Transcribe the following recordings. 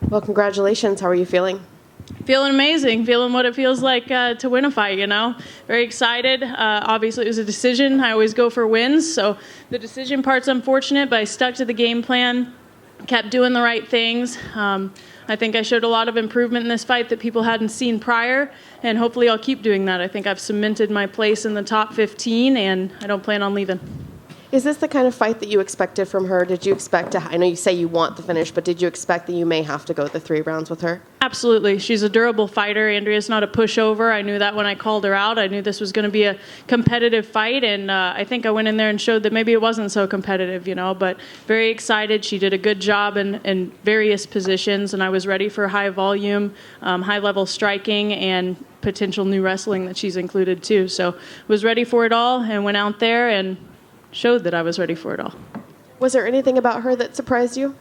Well, congratulations. How are you feeling? Feeling amazing, feeling what it feels like to win a fight, Very excited. Obviously, it was a decision. I always go for wins, so the decision part's unfortunate, but I stuck to the game plan, kept doing the right things. I think I showed a lot of improvement in this fight that people hadn't seen prior, and hopefully I'll keep doing that. I think I've cemented my place in the top 15, and I don't plan on leaving. Is this the kind of fight that you expected from her? Did you expect to, I know you say you want the finish, but did you expect that you may have to go the 3 rounds with her? Absolutely. She's a durable fighter. Andrea's not a pushover. I knew that when I called her out. I knew this was going to be a competitive fight, and I think I went in there and showed that maybe it wasn't so competitive, but very excited. She did a good job in various positions, and I was ready for high volume, high-level striking, and potential new wrestling that she's included too. So was ready for it all and went out there and showed that I was ready for it all. Was there anything about her that surprised you?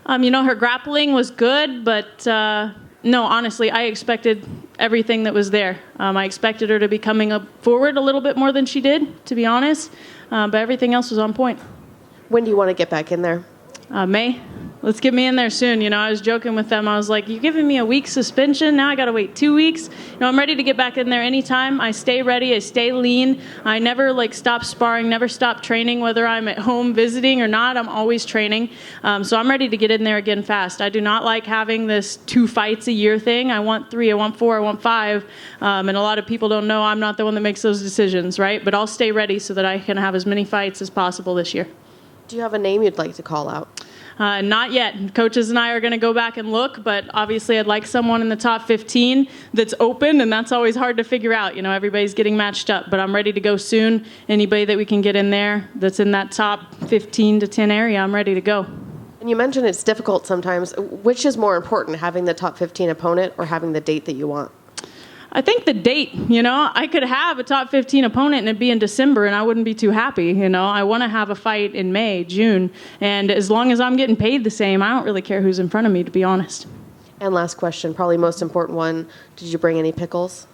Her grappling was good, but no, honestly, I expected everything that was there. I expected her to be coming up forward a little bit more than she did, to be honest, but everything else was on point. When do you want to get back in there? May. Let's get me in there soon. I was joking with them. I was like, you're giving me a week suspension? Now I got to wait 2 weeks? I'm ready to get back in there anytime. I stay ready. I stay lean. I never stop sparring, never stop training, whether I'm at home visiting or not. I'm always training. So I'm ready to get in there again fast. I do not like having this 2 fights a year thing. I want 3, I want 4, I want 5. And a lot of people don't know I'm not the one that makes those decisions, right? But I'll stay ready so that I can have as many fights as possible this year. Do you have a name you'd like to call out? Not yet. Coaches and I are going to go back and look, but obviously I'd like someone in the top 15 that's open, and that's always hard to figure out. Everybody's getting matched up, but I'm ready to go soon. Anybody that we can get in there that's in that top 15 to 10 area, I'm ready to go. And you mentioned it's difficult sometimes. Which is more important, having the top 15 opponent or having the date that you want? I think the date, I could have a top 15 opponent and it'd be in December and I wouldn't be too happy, I want to have a fight in May, June, and as long as I'm getting paid the same, I don't really care who's in front of me, to be honest. And last question, probably most important one, did you bring any pickles?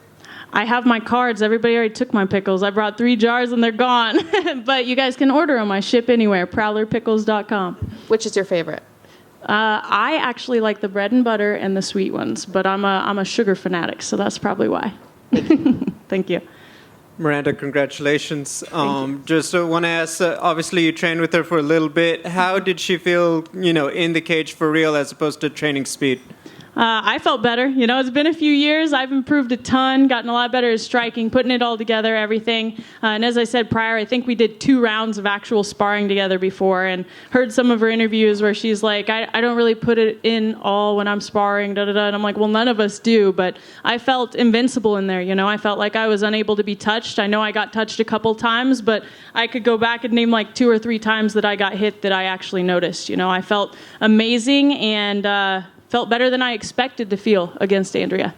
I have my cards. Everybody already took my pickles. I brought 3 jars and they're gone, but you guys can order them. I ship anywhere, prowlerpickles.com. Which is your favorite? I actually like the bread and butter and the sweet ones, but I'm a sugar fanatic, so that's probably why. Thank you. Miranda, congratulations. Just want to ask, obviously you trained with her for a little bit. How did she feel, in the cage for real as opposed to training speed? I felt better. It's been a few years. I've improved a ton, gotten a lot better at striking, putting it all together, everything. And as I said prior, I think we did 2 rounds of actual sparring together before, and heard some of her interviews where she's like, I don't really put it in all when I'm sparring, da-da-da. And I'm like, well, none of us do. But I felt invincible in there. I felt like I was unable to be touched. I know I got touched a couple times, but I could go back and name 2 or 3 times that I got hit that I actually noticed. I felt amazing and felt better than I expected to feel against Andrea.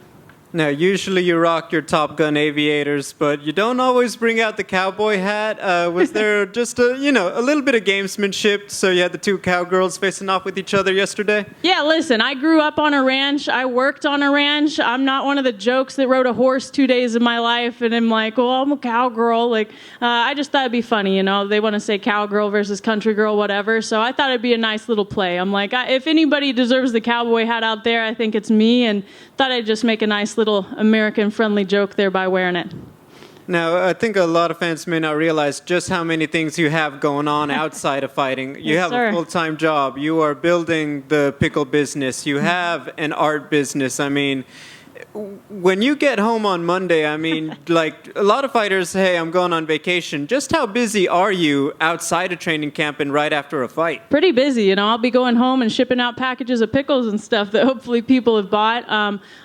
Now, usually you rock your Top Gun aviators, but you don't always bring out the cowboy hat. Was there just a little bit of gamesmanship, so you had the 2 cowgirls facing off with each other yesterday? Yeah, listen, I grew up on a ranch. I worked on a ranch. I'm not one of the jokes that rode a horse 2 days of my life, and I'm like, well, I'm a cowgirl. I just thought it'd be funny, They want to say cowgirl versus country girl, whatever, so I thought it'd be a nice little play. I'm like, if anybody deserves the cowboy hat out there, I think it's me, and thought I'd just make a nice little American-friendly joke there by wearing it. Now, I think a lot of fans may not realize just how many things you have going on outside of fighting. You Yes, have sir. a full-time job. You are building the pickle business. You have an art business. I mean, when you get home on Monday, a lot of fighters, hey, I'm going on vacation. Just how busy are you outside of training camp and right after a fight? Pretty busy, I'll be going home and shipping out packages of pickles and stuff that hopefully people have bought.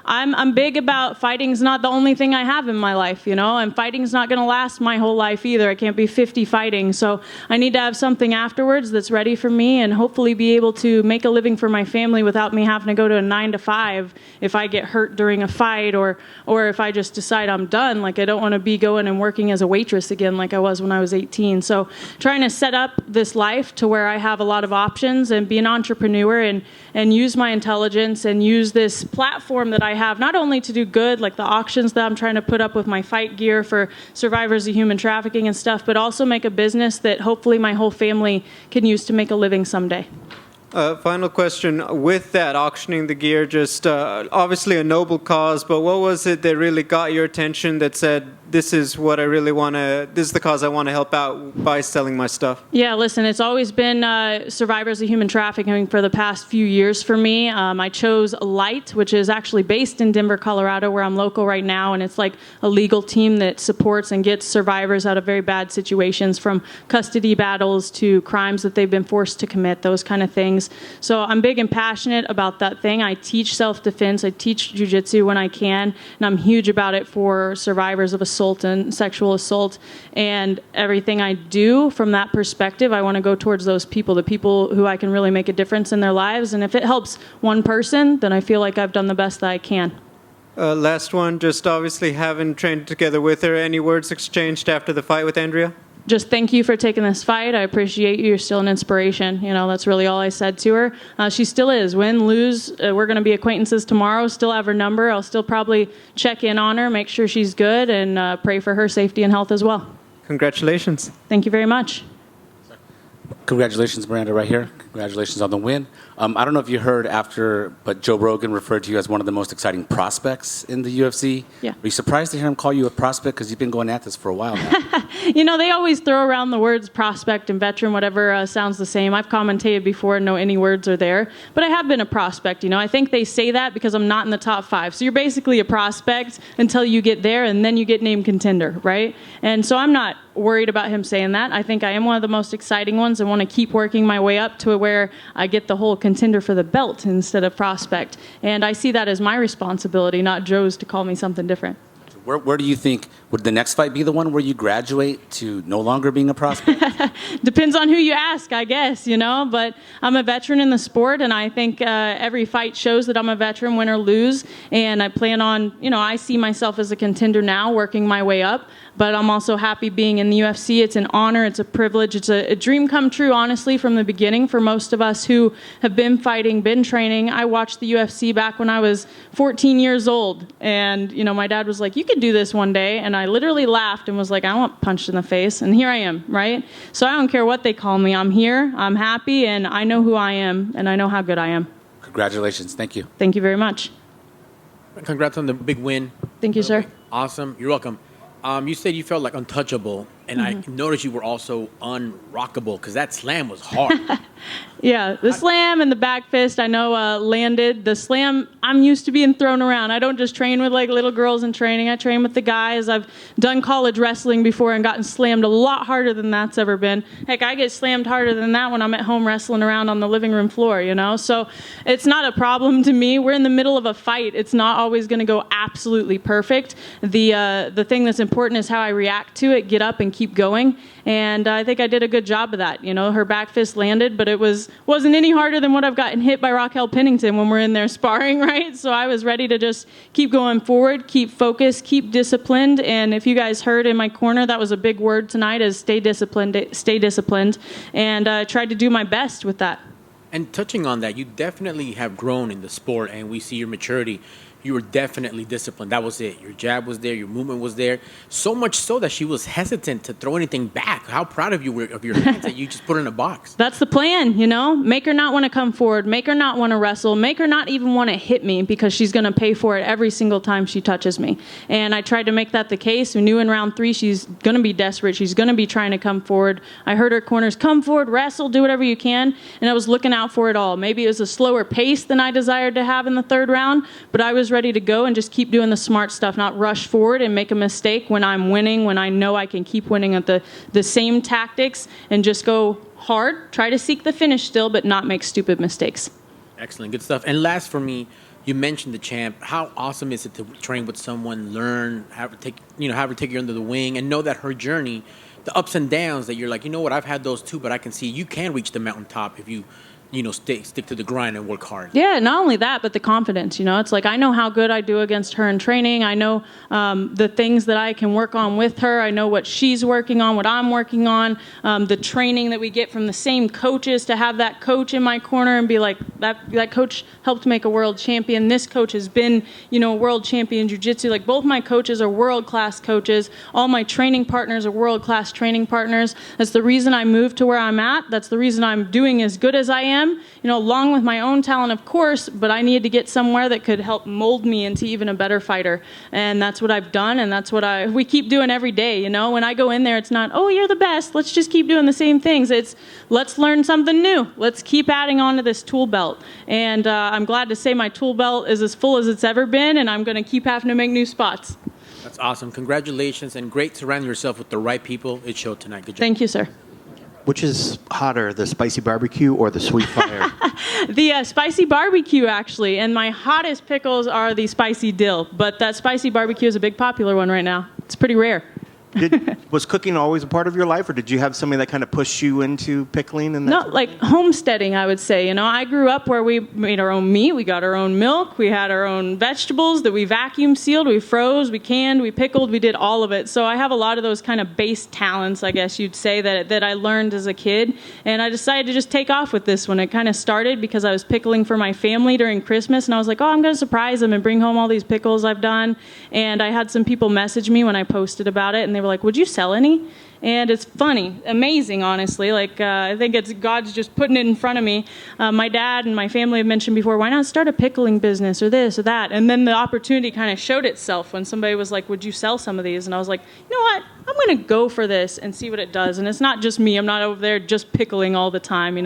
I'm big about fighting's not the only thing I have in my life, and fighting's not going to last my whole life either. I can't be 50 fighting, so I need to have something afterwards that's ready for me and hopefully be able to make a living for my family without me having to go to a 9 to 5 if I get hurt during a fight or if I just decide I'm done. I don't want to be going and working as a waitress again like I was when I was 18. So trying to set up this life to where I have a lot of options and be an entrepreneur and use my intelligence and use this platform that I have not only to do good, like the auctions that I'm trying to put up with my fight gear for survivors of human trafficking and stuff, but also make a business that hopefully my whole family can use to make a living someday. Final question. With that, auctioning the gear, just obviously a noble cause, but what was it that really got your attention that said, this is what I really want to, this is the cause I want to help out by selling my stuff? Yeah, listen, it's always been survivors of human trafficking for the past few years for me. I chose Light, which is actually based in Denver, Colorado, where I'm local right now, and it's like a legal team that supports and gets survivors out of very bad situations, from custody battles to crimes that they've been forced to commit, those kind of things. So I'm big and passionate about that thing. I teach self-defense. I teach jiu-jitsu when I can, and I'm huge about it for survivors of assault and sexual assault. And everything I do from that perspective, I want to go towards those people, the people who I can really make a difference in their lives. And if it helps one person, then I feel like I've done the best that I can. Last one, just obviously having trained together with her, any words exchanged after the fight with Andrea? Just thank you for taking this fight. I appreciate you. You're still an inspiration. You know, that's really all I said to her. She still is. Win, lose, we're going to be acquaintances tomorrow. Still have her number. I'll still probably check in on her, make sure she's good, and pray for her safety and health as well. Congratulations. Thank you very much. Congratulations, Miranda, right here. Congratulations on the win. I don't know if you heard after, but Joe Rogan referred to you as one of the most exciting prospects in the UFC. Yeah. Are you surprised to hear him call you a prospect? Because you've been going at this for a while now. You know, they always throw around the words prospect and veteran, whatever sounds the same. I've commentated before and know any words are there. But I have been a prospect, you know. I think they say that because I'm not in the top 5. So you're basically a prospect until you get there, and then you get named contender, right? And so I'm not worried about him saying that. I think I am one of the most exciting ones. I want to keep working my way up to where I get the whole contender for the belt instead of prospect. And I see that as my responsibility, not Joe's, to call me something different. Where do you think, would the next fight be the one where you graduate to no longer being a prospect? Depends on who you ask, I guess, you know. But I'm a veteran in the sport, and I think every fight shows that I'm a veteran, win or lose. And I plan on, you know, I see myself as a contender now, working my way up. But I'm also happy being in the UFC. It's an honor. It's a privilege. It's a dream come true, honestly, from the beginning for most of us who have been fighting, been training. I watched the UFC back when I was 14 years old. And, you know, my dad was like, you could do this one day. And I literally laughed and was like, I want punched in the face. And here I am, right? So I don't care what they call me. I'm here. I'm happy. And I know who I am. And I know how good I am. Congratulations. Thank you. Thank you very much. Congrats on the big win. Thank you, sir. Awesome. You're welcome. You said you felt like untouchable, and I noticed you were also unrockable because that slam was hard. Yeah, the slam and the back fist, I know, landed. The slam, I'm used to being thrown around. I don't just train with like little girls in training. I train with the guys. I've done college wrestling before and gotten slammed a lot harder than that's ever been. Heck, I get slammed harder than that when I'm at home wrestling around on the living room floor, you know? So it's not a problem to me. We're in the middle of a fight. It's not always going to go absolutely perfect. The thing that's important is how I react to it, get up and keep going. And I think I did a good job of that. You know, her back fist landed, but it wasn't any harder than what I've gotten hit by Raquel Pennington when we're in there sparring, right? So I was ready to just keep going forward, keep focused, keep disciplined. And if you guys heard in my corner, that was a big word tonight, is stay disciplined, stay disciplined. And I tried to do my best with that. And touching on that, you definitely have grown in the sport, and we see your maturity. You were definitely disciplined. That was it. Your jab was there. Your movement was there. So much so that she was hesitant to throw anything back. How proud of you were of your hands that you just put in a box. That's the plan, you know? Make her not want to come forward. Make her not want to wrestle. Make her not even want to hit me because she's going to pay for it every single time she touches me. And I tried to make that the case. We knew in round 3 she's going to be desperate. She's going to be trying to come forward. I heard her corners, come forward, wrestle, do whatever you can. And I was looking out for it all. Maybe it was a slower pace than I desired to have in the 3rd round, but I was ready to go and just keep doing the smart stuff, not rush forward and make a mistake when I'm winning, when I know I can keep winning at the same tactics, and just go hard, try to seek the finish still, but not make stupid mistakes. Excellent, good stuff. And last for me, you mentioned the champ. How awesome is it to train with someone, learn, have her take you under the wing, and know that her journey, the ups and downs, that you're like, you know what, I've had those too, but I can see you can reach the mountaintop if you stick to the grind and work hard. Yeah, not only that, but the confidence, you know. It's like I know how good I do against her in training. I know the things that I can work on with her. I know what she's working on, what I'm working on, the training that we get from the same coaches, to have that coach in my corner and be like, that coach helped make a world champion. This coach has been, a world champion in jiu-jitsu. Like, both my coaches are world-class coaches. All my training partners are world-class training partners. That's the reason I moved to where I'm at. That's the reason I'm doing as good as I am. am, along with my own talent, of course, but I needed to get somewhere that could help mold me into even a better fighter. And that's what I've done, and that's what we keep doing every day. When I go in there, it's not, oh, you're the best, let's just keep doing the same things. It's, let's learn something new. Let's keep adding on to this tool belt. And I'm glad to say my tool belt is as full as it's ever been, and I'm going to keep having to make new spots. That's awesome. Congratulations, and great surrounding yourself with the right people. It showed tonight. Good job. Thank you, sir. Which is hotter, the spicy barbecue or the sweet fire? The spicy barbecue, actually, and my hottest pickles are the spicy dill, but that spicy barbecue is a big popular one right now. It's pretty rare. Was cooking always a part of your life, or did you have somebody that kind of pushed you into pickling? And No, like homesteading, I would say. I grew up where we made our own meat, we got our own milk, we had our own vegetables that we vacuum sealed, we froze, we canned, we pickled, we did all of it. So I have a lot of those kind of base talents, I guess you'd say, that I learned as a kid. And I decided to just take off with this one. It kind of started because I was pickling for my family during Christmas, and I was like, oh, I'm going to surprise them and bring home all these pickles I've done. And I had some people message me when I posted about it, and they were like, would you sell any? And it's funny, amazing, honestly. I think it's God's just putting it in front of me. My dad and my family have mentioned before, why not start a pickling business or this or that? And then the opportunity kind of showed itself when somebody was like, would you sell some of these? And I was like, you know what? I'm going to go for this and see what it does. And it's not just me. I'm not over there just pickling all the time.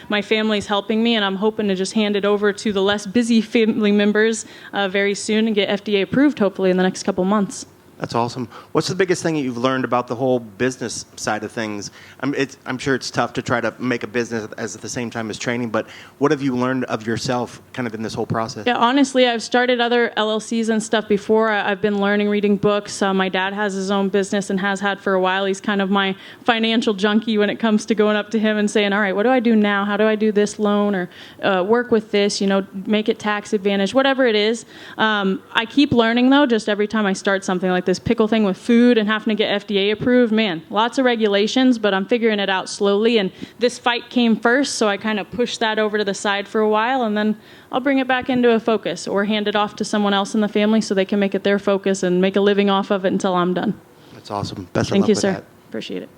My family's helping me, and I'm hoping to just hand it over to the less busy family members very soon and get FDA approved, hopefully, in the next couple months. That's awesome. What's the biggest thing that you've learned about the whole business side of things? I'm sure it's tough to try to make a business at the same time as training, but what have you learned of yourself kind of in this whole process? Yeah, honestly, I've started other LLCs and stuff before. I've been learning, reading books. My dad has his own business and has had for a while. He's kind of my financial junkie when it comes to going up to him and saying, all right, what do I do now? How do I do this loan or work with this, make it tax advantage, whatever it is. I keep learning, though, just every time I start something like this pickle thing with food and having to get FDA approved, man, lots of regulations, but I'm figuring it out slowly. And this fight came first, so I kind of pushed that over to the side for a while, and then I'll bring it back into a focus or hand it off to someone else in the family so they can make it their focus and make a living off of it until I'm done. That's awesome. Best of luck Thank you, with sir. that. Appreciate it.